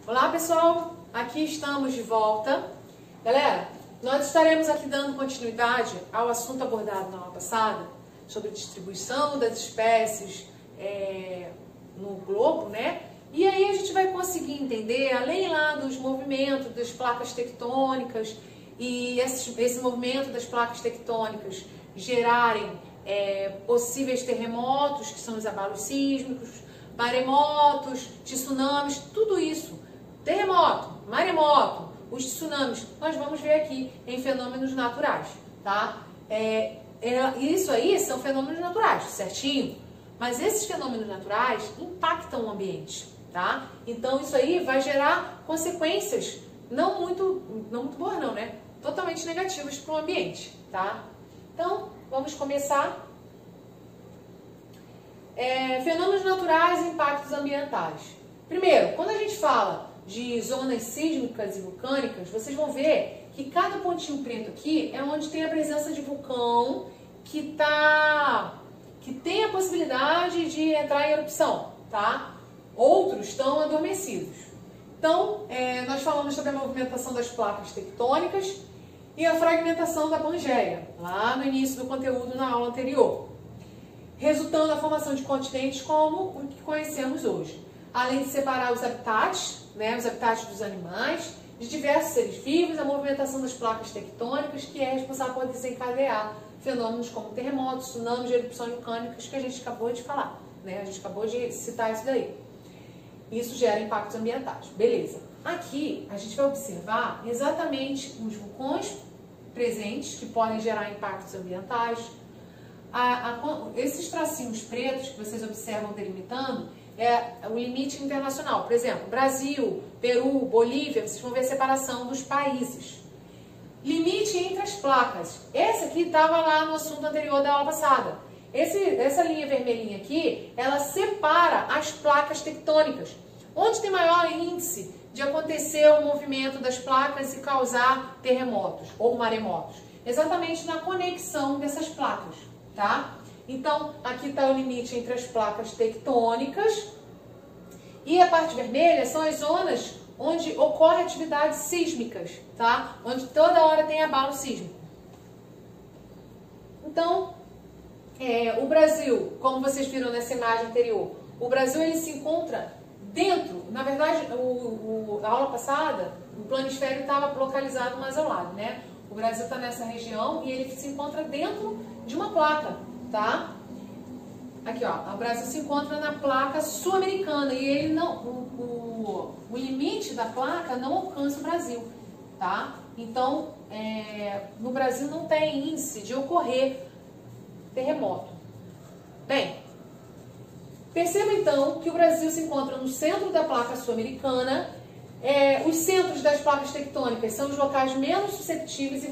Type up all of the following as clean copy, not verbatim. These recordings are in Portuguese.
Olá pessoal, aqui estamos de volta. Galera, nós estaremos aqui dando continuidade ao assunto abordado na aula passada sobre distribuição das espécies no globo, né? E aí a gente vai conseguir entender, além lá dos movimentos das placas tectônicas e esse movimento das placas tectônicas gerarem possíveis terremotos, que são os abalos sísmicos, maremotos, tsunamis, tudo isso. Terremoto, maremoto, os tsunamis, nós vamos ver aqui em fenômenos naturais, tá? Isso aí são fenômenos naturais, certinho? Mas esses fenômenos naturais impactam o ambiente, tá? Então isso aí vai gerar consequências não muito boas não, né? Totalmente negativas para o ambiente, tá? Então, vamos começar. Fenômenos naturais e impactos ambientais. Primeiro, quando a gente fala de zonas sísmicas e vulcânicas, vocês vão ver que cada pontinho preto aqui é onde tem a presença de vulcão que tem a possibilidade de entrar em erupção, tá? Outros estão adormecidos. Então, nós falamos sobre a movimentação das placas tectônicas e a fragmentação da Pangeia, lá no início do conteúdo na aula anterior, resultando na formação de continentes como o que conhecemos hoje. Além de separar os habitats, né, os habitats dos animais, de diversos seres vivos, a movimentação das placas tectônicas, que é responsável por desencadear fenômenos como terremotos, tsunamis, erupções vulcânicas, que a gente acabou de falar, né? A gente acabou de citar isso daí. Isso gera impactos ambientais. Beleza. Aqui a gente vai observar exatamente os vulcões presentes, que podem gerar impactos ambientais. Esses tracinhos pretos que vocês observam delimitando é o limite internacional. Por exemplo, Brasil, Peru, Bolívia, vocês vão ver a separação dos países. Limite entre as placas. Esse aqui estava lá no assunto anterior da aula passada. Essa linha vermelhinha aqui, ela separa as placas tectônicas. Onde tem maior índice de acontecer o movimento das placas e causar terremotos ou maremotos? Exatamente na conexão dessas placas, tá? Então, aqui está o limite entre as placas tectônicas e a parte vermelha são as zonas onde ocorre atividades sísmicas, tá? Onde toda hora tem abalo sísmico. Então, o Brasil, como vocês viram nessa imagem anterior, o Brasil ele se encontra dentro, na verdade, na aula passada, o planisfério estava localizado mais ao lado, né? O Brasil está nessa região e ele se encontra dentro de uma placa, tá? Aqui, ó, o Brasil se encontra na placa sul-americana e ele não, o limite da placa não alcança o Brasil, tá? Então, no Brasil não tem índice de ocorrer terremoto. Bem, perceba então que o Brasil se encontra no centro da placa sul-americana. Os centros das placas tectônicas são os locais menos suscetíveis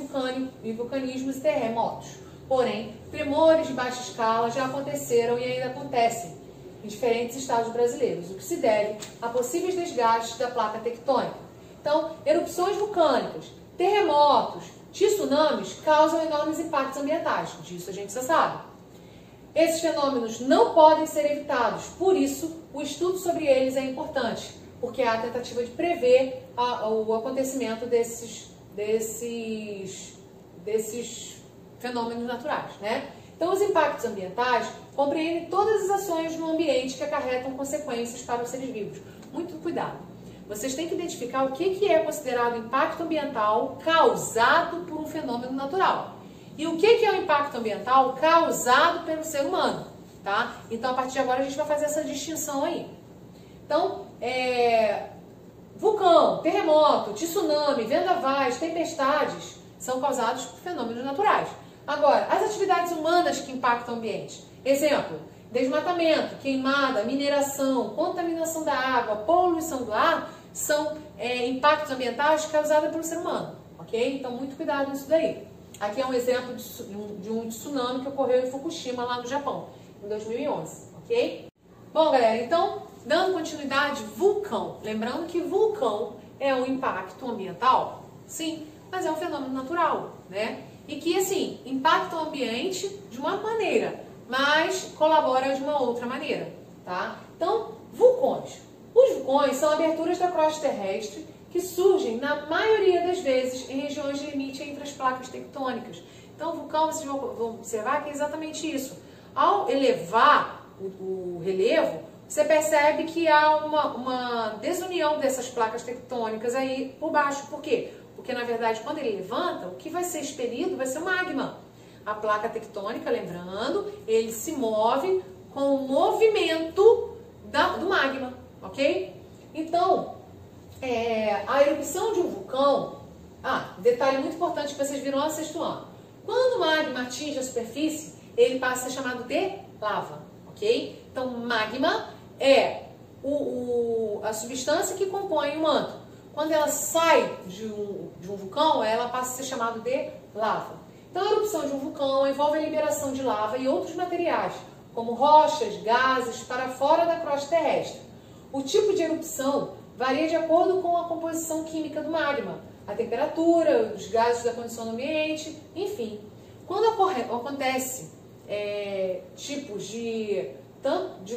e vulcanismos e terremotos. Porém, tremores de baixa escala já aconteceram e ainda acontecem em diferentes estados brasileiros, o que se deve a possíveis desgastes da placa tectônica. Então, erupções vulcânicas, terremotos, tsunamis causam enormes impactos ambientais, disso a gente já sabe. Esses fenômenos não podem ser evitados, por isso o estudo sobre eles é importante, porque é a tentativa de prever o acontecimento desses fenômenos naturais, né? Então, os impactos ambientais compreendem todas as ações no ambiente que acarretam consequências para os seres vivos. Muito cuidado. Vocês têm que identificar o que é considerado impacto ambiental causado por um fenômeno natural. E o que é o impacto ambiental causado pelo ser humano, tá? Então, a partir de agora, a gente vai fazer essa distinção aí. Então, vulcão, terremoto, tsunami, vendavais, tempestades são causados por fenômenos naturais. Agora, as atividades humanas que impactam o ambiente. Exemplo, desmatamento, queimada, mineração, contaminação da água, poluição do ar, são impactos ambientais causados pelo ser humano, ok? Então, muito cuidado nisso daí. Aqui é um exemplo de um tsunami que ocorreu em Fukushima, lá no Japão, em 2011, ok? Bom, galera, então, dando continuidade, vulcão. Lembrando que vulcão é um impacto ambiental, sim, mas é um fenômeno natural, né? E que, assim, impacta o ambiente de uma maneira, mas colabora de uma outra maneira, tá? Então, vulcões. Os vulcões são aberturas da crosta terrestre que surgem, na maioria das vezes, em regiões de limite entre as placas tectônicas. Então, o vulcão, vocês vão observar que é exatamente isso. Ao elevar o relevo, você percebe que há uma desunião dessas placas tectônicas aí por baixo. Por quê? Porque, na verdade, quando ele levanta, o que vai ser expelido vai ser o magma. A placa tectônica, lembrando, ele se move com o movimento do magma, ok? Então, a erupção de um vulcão... detalhe muito importante que vocês viram lá no sexto ano. Quando o magma atinge a superfície, ele passa a ser chamado de lava, ok? Então, magma é a substância que compõe o manto. Quando ela sai de um vulcão, ela passa a ser chamada de lava. Então, a erupção de um vulcão envolve a liberação de lava e outros materiais, como rochas, gases, para fora da crosta terrestre. O tipo de erupção varia de acordo com a composição química do magma, a temperatura, os gases da condição do ambiente, enfim. Quando acontece tipos de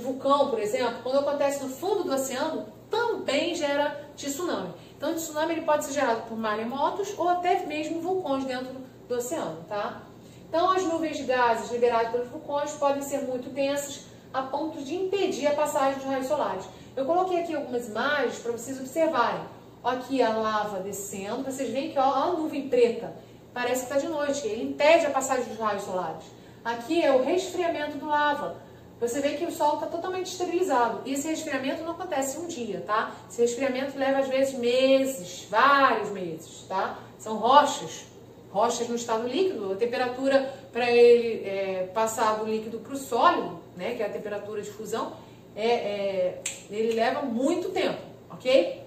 vulcão, por exemplo, quando acontece no fundo do oceano, também gera tsunami. Então, o tsunami ele pode ser gerado por maremotos ou até mesmo vulcões dentro do oceano, tá? Então, as nuvens de gases liberadas pelos vulcões podem ser muito densas a ponto de impedir a passagem dos raios solares. Eu coloquei aqui algumas imagens para vocês observarem. Aqui a lava descendo, vocês veem que ó, a nuvem preta parece que está de noite, ele impede a passagem dos raios solares. Aqui é o resfriamento do lava. Você vê que o solo está totalmente esterilizado. E esse resfriamento não acontece em um dia, tá? Esse resfriamento leva às vezes meses, vários meses, tá? São rochas no estado líquido. A temperatura para ele passar do líquido para o sólido, né, que é a temperatura de fusão, ele leva muito tempo, ok?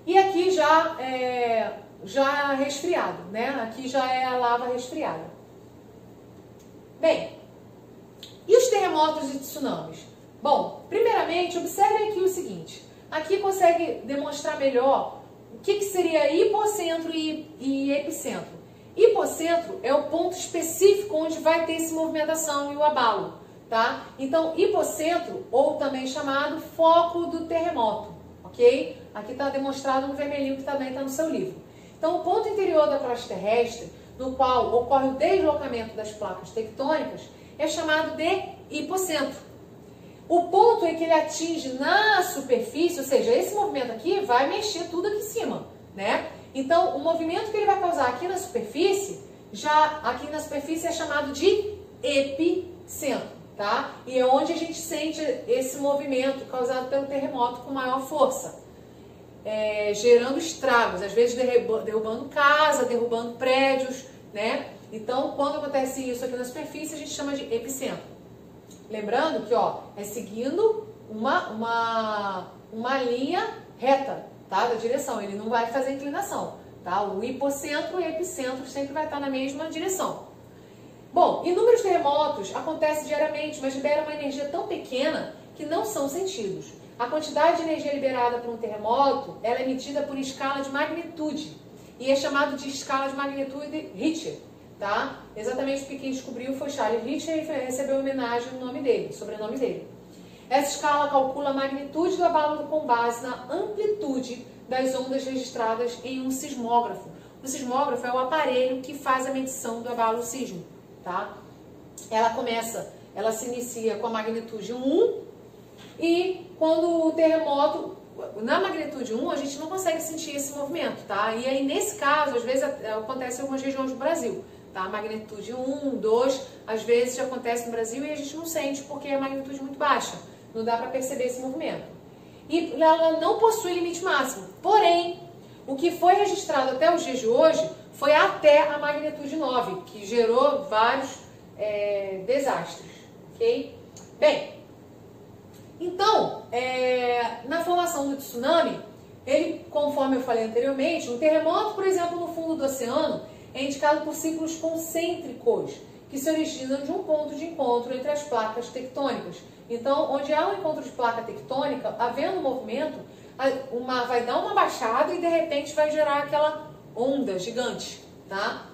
E aqui já resfriado, né? Aqui já é a lava resfriada. Bem, e os terremotos e tsunamis? Bom, primeiramente, observe aqui o seguinte. Aqui consegue demonstrar melhor o que seria hipocentro e epicentro. Hipocentro é o ponto específico onde vai ter essa movimentação e o abalo, tá? Então, hipocentro, ou também chamado foco do terremoto, ok? Aqui está demonstrado no vermelhinho que também está no seu livro. Então, o ponto interior da crosta terrestre, no qual ocorre o deslocamento das placas tectônicas, é chamado de hipocentro. O ponto em que ele atinge na superfície, ou seja, esse movimento aqui vai mexer tudo aqui em cima, né? Então, o movimento que ele vai causar aqui na superfície, aqui na superfície é chamado de epicentro, tá? E é onde a gente sente esse movimento causado pelo terremoto com maior força, gerando estragos, às vezes derrubando casa, derrubando prédios, né? Então, quando acontece isso aqui na superfície, a gente chama de epicentro. Lembrando que, ó, é seguindo uma linha reta, tá? Da direção, ele não vai fazer inclinação, tá? O hipocentro e o epicentro sempre vai estar na mesma direção. Bom, inúmeros terremotos acontecem diariamente, mas liberam uma energia tão pequena que não são sentidos. A quantidade de energia liberada por um terremoto, ela é medida por escala de magnitude e é chamado de escala de magnitude Richter. Tá? Exatamente porque quem descobriu foi Charles Richter e recebeu homenagem no nome dele, sobrenome dele. Essa escala calcula a magnitude do abalo com base na amplitude das ondas registradas em um sismógrafo. O sismógrafo é o aparelho que faz a medição do abalo sísmico. Tá? Ela se inicia com a magnitude 1 e quando o terremoto, na magnitude 1, a gente não consegue sentir esse movimento, tá? E aí, nesse caso, às vezes acontece em algumas regiões do Brasil. Tá? Magnitude 1, 2, às vezes já acontece no Brasil e a gente não sente porque é magnitude muito baixa. Não dá para perceber esse movimento. E ela não possui limite máximo. Porém, o que foi registrado até os dias de hoje foi até a magnitude 9, que gerou vários desastres. Ok? Bem, então, na formação do tsunami, ele, conforme eu falei anteriormente, um terremoto, por exemplo, no fundo do oceano, é indicado por ciclos concêntricos, que se originam de um ponto de encontro entre as placas tectônicas. Então, onde há um encontro de placa tectônica, havendo movimento, vai dar uma baixada e de repente vai gerar aquela onda gigante, tá?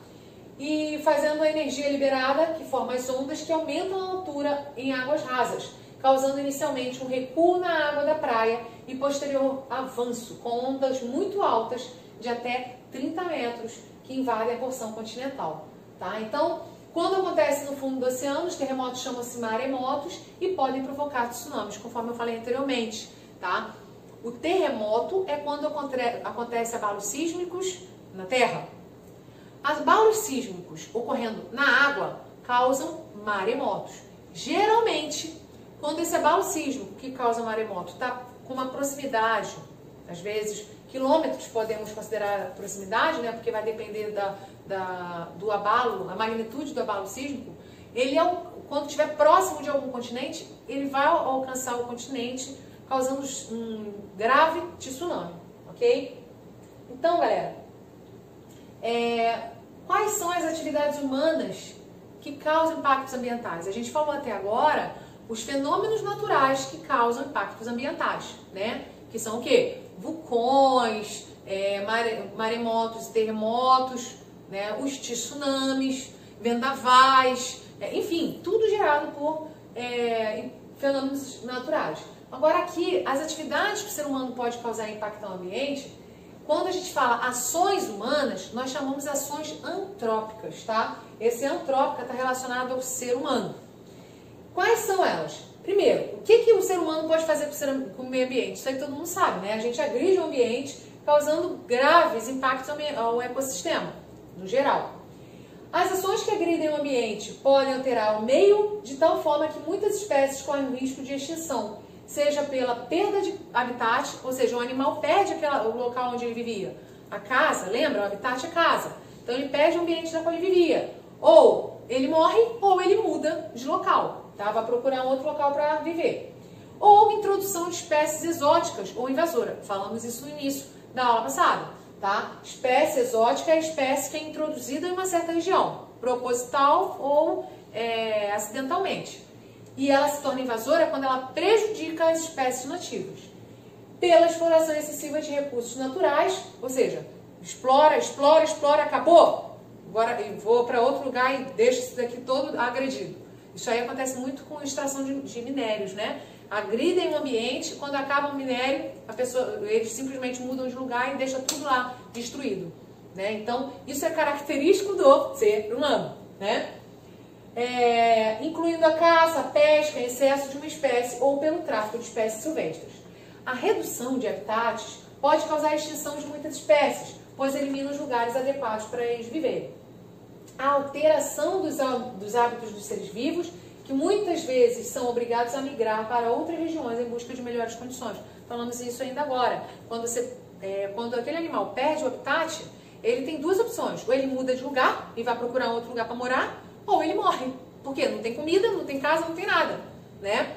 E fazendo a energia liberada, que forma as ondas que aumentam a altura em águas rasas, causando inicialmente um recuo na água da praia e posterior avanço, com ondas muito altas de até 30 metros que invadem a porção continental. Tá? Então, quando acontece no fundo do oceano, os terremotos chamam-se maremotos e podem provocar tsunamis, conforme eu falei anteriormente. Tá? O terremoto é quando acontece abalos sísmicos na Terra. Abalos sísmicos ocorrendo na água causam maremotos. Geralmente, quando esse abalo sísmico que causa maremoto está com uma proximidade, às vezes quilômetros podemos considerar proximidade, né? Porque vai depender do abalo, a magnitude do abalo sísmico. Ele quando estiver próximo de algum continente, ele vai alcançar o continente, causando um grave tsunami, ok? Então, galera, quais são as atividades humanas que causam impactos ambientais? A gente falou até agora os fenômenos naturais que causam impactos ambientais, né? Que são o quê? Vulcões, maremotos e terremotos, né? Os tsunamis, vendavais, enfim, tudo gerado por fenômenos naturais. Agora aqui, as atividades que o ser humano pode causar impacto ao ambiente, quando a gente fala ações humanas, nós chamamos de ações antrópicas, tá? Esse antrópica está relacionado ao ser humano. Quais são elas? Primeiro, o que o ser humano pode fazer com o meio ambiente? Isso aí todo mundo sabe, né? A gente agride o ambiente, causando graves impactos ao ecossistema, no geral. As ações que agridem o ambiente podem alterar o meio de tal forma que muitas espécies correm o risco de extinção, seja pela perda de habitat, ou seja, o animal perde o local onde ele vivia. A casa, lembra? O habitat é casa. Então ele perde o ambiente na qual ele vivia. Ou ele morre, ou ele muda de local. Tá? Vai procurar um outro local para viver. Ou introdução de espécies exóticas ou invasora. Falamos isso no início da aula passada. Tá? Espécie exótica é a espécie que é introduzida em uma certa região, proposital ou acidentalmente. E ela se torna invasora quando ela prejudica as espécies nativas. Pela exploração excessiva de recursos naturais, ou seja, explora, acabou. Agora eu vou para outro lugar e deixo isso daqui todo agredido. Isso aí acontece muito com extração de minérios, né? Agridem o ambiente, quando acaba o minério, eles simplesmente mudam de lugar e deixam tudo lá destruído, né? Então, isso é característico do ser humano, né? Incluindo a caça, a pesca, excesso de uma espécie ou pelo tráfico de espécies silvestres. A redução de habitats pode causar a extinção de muitas espécies, pois elimina os lugares adequados para eles viverem. A alteração dos hábitos dos seres vivos, que muitas vezes são obrigados a migrar para outras regiões em busca de melhores condições. Falamos isso ainda agora. Quando aquele animal perde o habitat, ele tem duas opções. Ou ele muda de lugar e vai procurar outro lugar para morar, ou ele morre. Por quê? Não tem comida, não tem casa, não tem nada, né?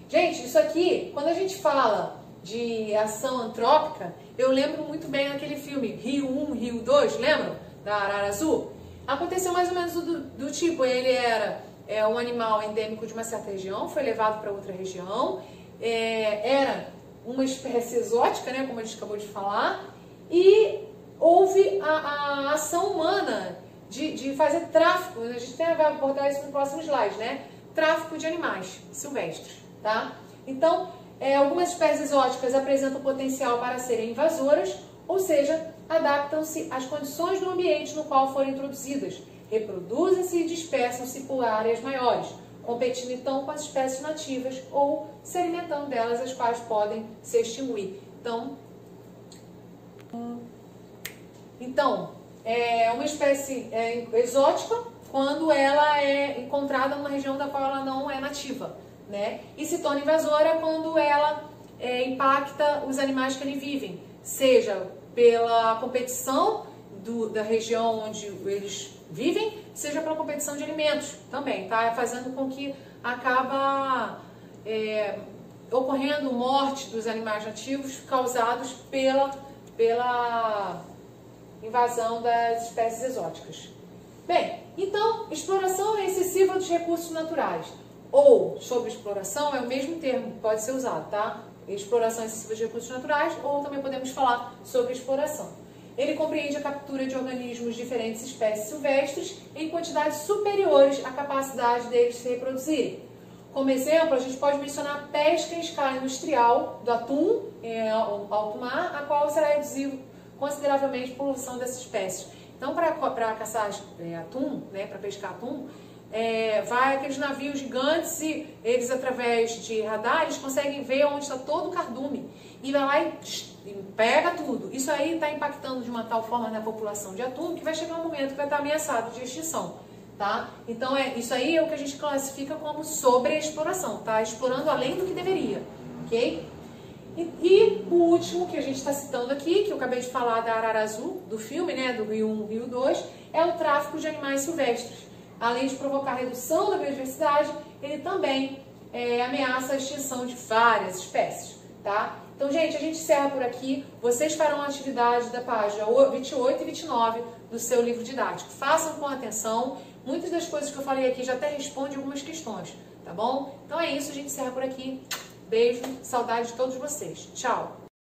Gente, isso aqui, quando a gente fala de ação antrópica, eu lembro muito bem daquele filme Rio 1, Rio 2, lembram? Da Arara Azul. Aconteceu mais ou menos do tipo, ele era um animal endêmico de uma certa região, foi levado para outra região, era uma espécie exótica, né, como a gente acabou de falar, e houve a ação humana de fazer tráfico, a gente vai abordar isso no próximo slide, né? Tráfico de animais silvestres, tá? Então, algumas espécies exóticas apresentam potencial para serem invasoras, ou seja, adaptam-se às condições do ambiente no qual foram introduzidas, reproduzem-se e dispersam-se por áreas maiores, competindo então com as espécies nativas ou se alimentando delas, as quais podem se extinguir. Então, é uma espécie exótica quando ela é encontrada numa região da qual ela não é nativa, né? E se torna invasora quando ela impacta os animais que ali vivem, seja pela competição da região onde eles vivem, seja pela competição de alimentos também, tá? Fazendo com que acaba ocorrendo morte dos animais nativos causados pela invasão das espécies exóticas. Bem, então, exploração excessiva dos recursos naturais ou sobreexploração é o mesmo termo que pode ser usado, tá? Exploração excessiva de recursos naturais, ou também podemos falar sobre exploração. Ele compreende a captura de organismos de diferentes espécies silvestres em quantidades superiores à capacidade deles se reproduzirem. Como exemplo, a gente pode mencionar a pesca em escala industrial do atum ao alto mar, a qual será reduzir consideravelmente a poluição dessas espécies. Então, para caçar atum, né, para pescar atum, vai aqueles navios gigantes e eles, através de radar, eles conseguem ver onde está todo o cardume e vai lá e pega tudo. Isso aí está impactando de uma tal forma na população de atum que vai chegar um momento que vai estar ameaçado de extinção, tá? Então, isso aí é o que a gente classifica como sobreexploração, tá? Explorando além do que deveria, ok? E o último que a gente está citando aqui, que eu acabei de falar da arara azul, do filme, né, do Rio 1 Rio 2, é o tráfico de animais silvestres. Além de provocar redução da biodiversidade, ele também ameaça a extinção de várias espécies, tá? Então, gente, a gente encerra por aqui. Vocês farão a atividade da página 28 e 29 do seu livro didático. Façam com atenção. Muitas das coisas que eu falei aqui já até respondem algumas questões, tá bom? Então é isso, a gente encerra por aqui. Beijo, saudade de todos vocês. Tchau!